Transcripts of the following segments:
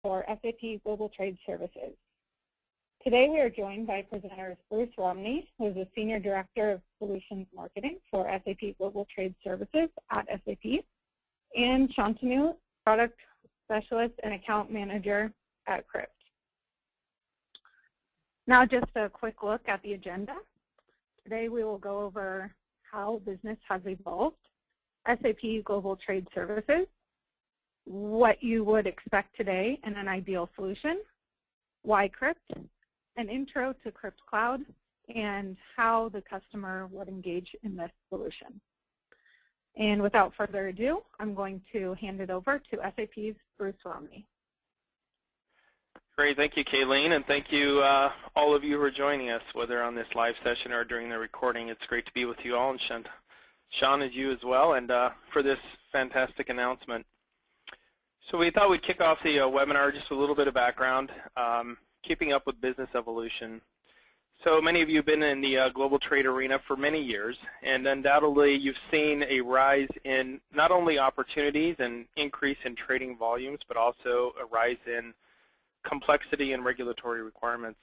for SAP Global Trade Services. Today we are joined by presenters Bruce Romney, who is the Senior Director of Solutions Marketing for SAP Global Trade Services at SAP, and Shantanu, Product Specialist and Account Manager at Krypt. Now just a quick look at the agenda. Today we will go over how business has evolved, SAP Global Trade Services, what you would expect today in an ideal solution, why Krypt, an intro to Krypt Cloud, and how the customer would engage in this solution. And without further ado, I'm going to hand it over to SAP's Bruce Romney. Great, thank you, Kayleen, and thank you all of you who are joining us, whether on this live session or during the recording. It's great to be with you all, and Sean is you as well, and for this fantastic announcement. So we thought we'd kick off the webinar just with a little bit of background, keeping up with business evolution. So many of you have been in the global trade arena for many years, and undoubtedly you've seen a rise in not only opportunities and increase in trading volumes, but also a rise in complexity and regulatory requirements.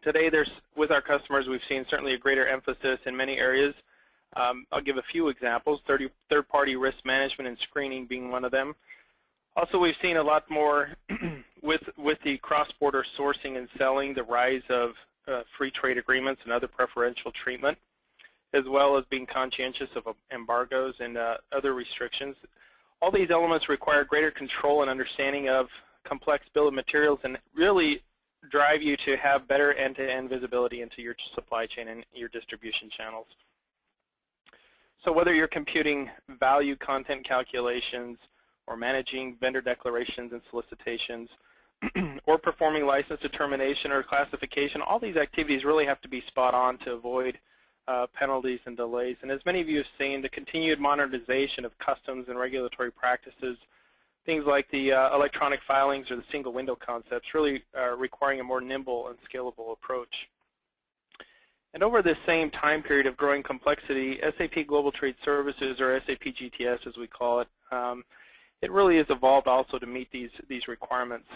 Today, with our customers, we've seen certainly a greater emphasis in many areas. I'll give a few examples, third-party risk management and screening being one of them. Also, we've seen a lot more with the cross-border sourcing and selling, the rise of free trade agreements and other preferential treatment, as well as being conscientious of embargoes and other restrictions. All these elements require greater control and understanding of complex bill of materials and really drive you to have better end-to-end visibility into your supply chain and your distribution channels. So whether you're computing value content calculations or managing vendor declarations and solicitations or performing license determination or classification, all these activities really have to be spot on to avoid penalties and delays. And as many of you have seen, the continued modernization of customs and regulatory practices, things like the electronic filings or the single window concepts, really requiring a more nimble and scalable approach. And over this same time period of growing complexity, SAP Global Trade Services, or SAP GTS as we call it, it really has evolved also to meet these requirements.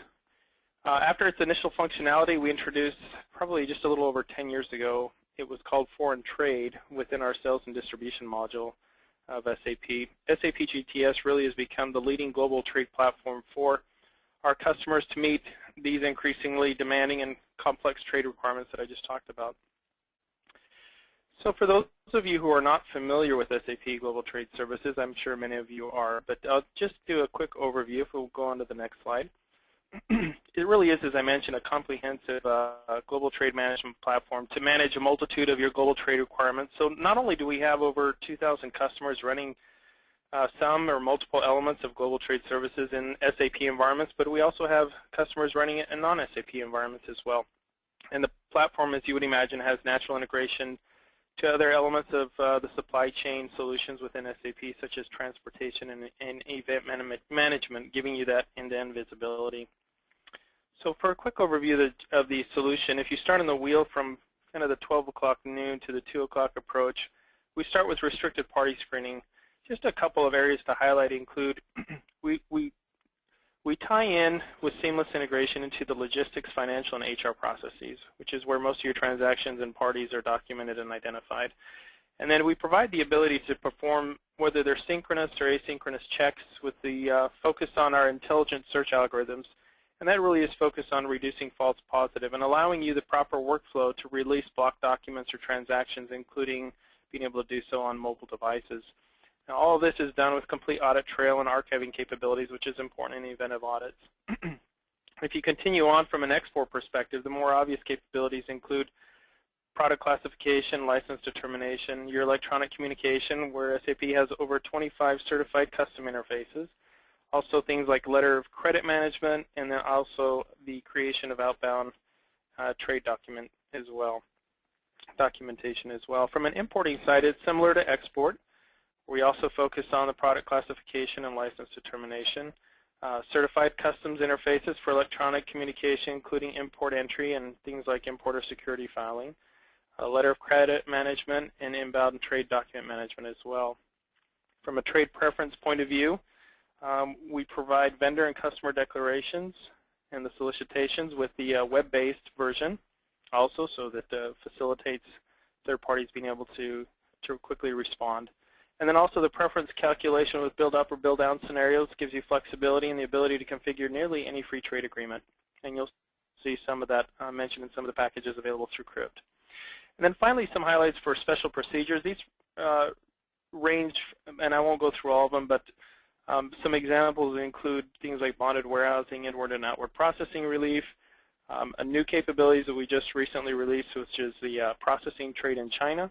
After its initial functionality, we introduced probably just a little over 10 years ago. It was called Foreign Trade within our sales and distribution module of SAP. SAP GTS really has become the leading global trade platform for our customers to meet these increasingly demanding and complex trade requirements that I just talked about. So for those of you who are not familiar with SAP Global Trade Services, I'm sure many of you are, but I'll just do a quick overview if we'll go on to the next slide. It really is, as I mentioned, a comprehensive global trade management platform to manage a multitude of your global trade requirements. So not only do we have over 2,000 customers running some or multiple elements of global trade services in SAP environments, but we also have customers running it in non-SAP environments as well. And the platform, as you would imagine, has natural integration to other elements of the supply chain solutions within SAP, such as transportation and event management, giving you that end-to-end visibility. So for a quick overview of the solution, if you start on the wheel from kind of the 12 o'clock noon to the 2 o'clock approach, we start with restricted party screening. Just a couple of areas to highlight include we tie in with seamless integration into the logistics, financial, and HR processes, which is where most of your transactions and parties are documented and identified. And then we provide the ability to perform, whether they're synchronous or asynchronous checks, with the focus on our intelligent search algorithms. And that really is focused on reducing false positive and allowing you the proper workflow to release blocked documents or transactions, including being able to do so on mobile devices. Now, all of this is done with complete audit trail and archiving capabilities, which is important in the event of audits. If you continue on from an export perspective, the more obvious capabilities include product classification, license determination, your electronic communication, where SAP has over 25 certified custom interfaces. Also things like letter of credit management, and then also the creation of outbound trade documentation as well. From an importing side, it's similar to export. We also focus on the product classification and license determination. Certified customs interfaces for electronic communication, including import entry and things like importer security filing. A letter of credit management, and inbound trade document management as well. From a trade preference point of view, we provide vendor and customer declarations, and the solicitations with the web-based version also, so that facilitates third parties being able to quickly respond. And then also the preference calculation with build-up or build-down scenarios gives you flexibility and the ability to configure nearly any free trade agreement. And you'll see some of that mentioned in some of the packages available through Krypt. And then finally, some highlights for special procedures. These range, and I won't go through all of them, but some examples include things like bonded warehousing, inward and outward processing relief, a new capabilities that we just recently released, which is the processing trade in China,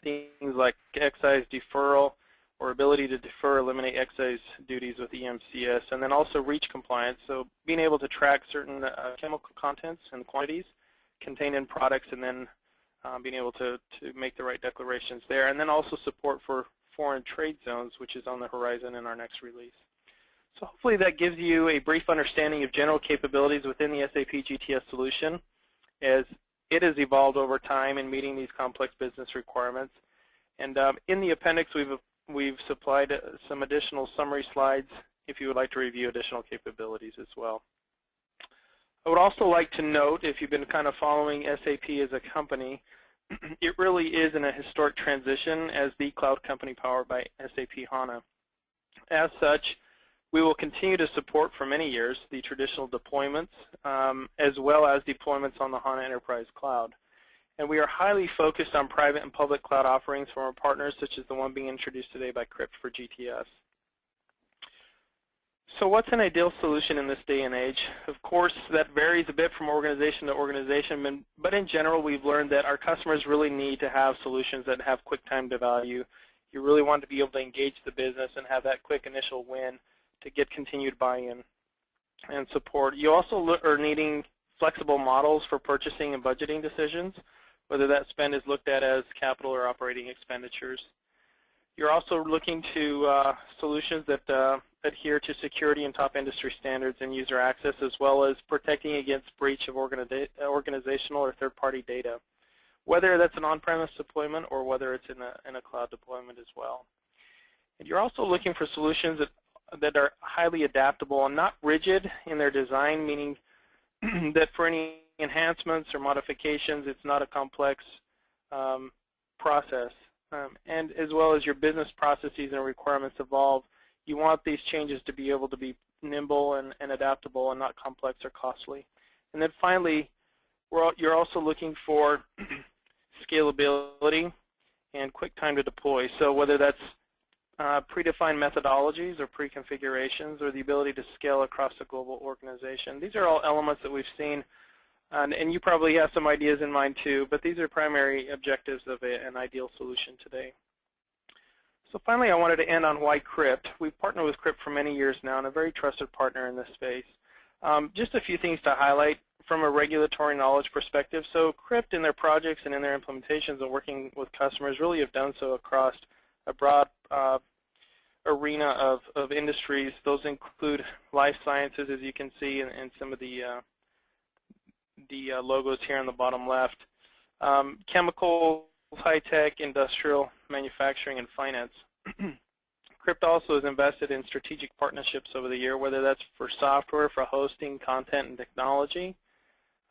things like excise deferral or ability to defer, eliminate excise duties with EMCS, and then also REACH compliance, so being able to track certain chemical contents and quantities contained in products, and then being able to make the right declarations there, and then also support for foreign trade zones, which is on the horizon in our next release. So hopefully that gives you a brief understanding of general capabilities within the SAP GTS solution as it has evolved over time in meeting these complex business requirements. And in the appendix, we've supplied some additional summary slides if you would like to review additional capabilities as well. I would also like to note, if you've been kind of following SAP as a company, it really is in a historic transition as the cloud company powered by SAP HANA. As such, we will continue to support for many years the traditional deployments as well as deployments on the HANA Enterprise Cloud. And we are highly focused on private and public cloud offerings from our partners, such as the one being introduced today by Krypt for GTS. So what's an ideal solution in this day and age? Of course, that varies a bit from organization to organization, but in general, we've learned that our customers really need to have solutions that have quick time to value. You really want to be able to engage the business and have that quick initial win to get continued buy-in and support. You also are needing flexible models for purchasing and budgeting decisions, whether that spend is looked at as capital or operating expenditures. You're also looking to solutions that adhere to security and top industry standards and user access, as well as protecting against breach of organizational or third-party data, whether that's an on-premise deployment or whether it's in a cloud deployment as well. And you're also looking for solutions that are highly adaptable and not rigid in their design, meaning that for any enhancements or modifications, it's not a complex process. And as well as your business processes and requirements evolve, you want these changes to be able to be nimble and adaptable and not complex or costly. And then finally, you're also looking for scalability and quick time to deploy. So whether that's predefined methodologies or pre-configurations or the ability to scale across a global organization. These are all elements that we've seen, and you probably have some ideas in mind too, but these are primary objectives of an ideal solution today. So finally, I wanted to end on why Krypt. We've partnered with Krypt for many years now and a very trusted partner in this space. Just a few things to highlight from a regulatory knowledge perspective. So Krypt in their projects and in their implementations and working with customers really have done so across a broad arena of industries. Those include life sciences, as you can see in some of the logos here on the bottom left, chemical, high-tech, industrial, manufacturing, and finance. Krypt also has invested in strategic partnerships over the year, whether that's for software, for hosting, content, and technology.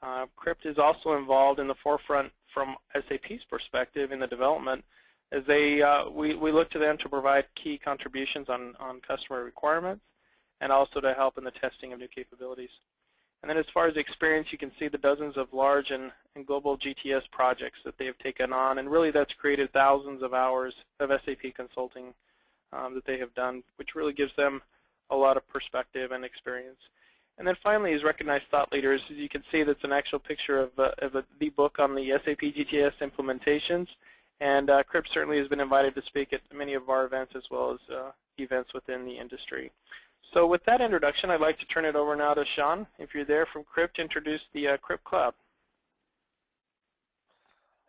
Krypt is also involved in the forefront from SAP's perspective in the development, as we look to them to provide key contributions on customer requirements and also to help in the testing of new capabilities. And then as far as experience, you can see the dozens of large and global GTS projects that they have taken on, and really that's created thousands of hours of SAP consulting that they have done, which really gives them a lot of perspective and experience. And then finally, as recognized thought leaders, as you can see, that's an actual picture of the book on the SAP GTS implementations. And Krypt certainly has been invited to speak at many of our events as well as events within the industry. So with that introduction, I'd like to turn it over now to Sean, if you're there from Krypt, to introduce the Krypt Cloud.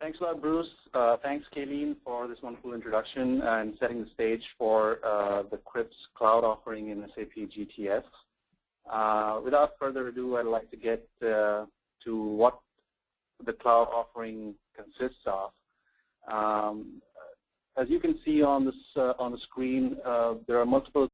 Thanks a lot, Bruce. Thanks, Kayleen, for this wonderful introduction and setting the stage for the Krypt's cloud offering in SAP GTS. Without further ado, I'd like to get to what the cloud offering consists of. As you can see on this on the screen, there are multiple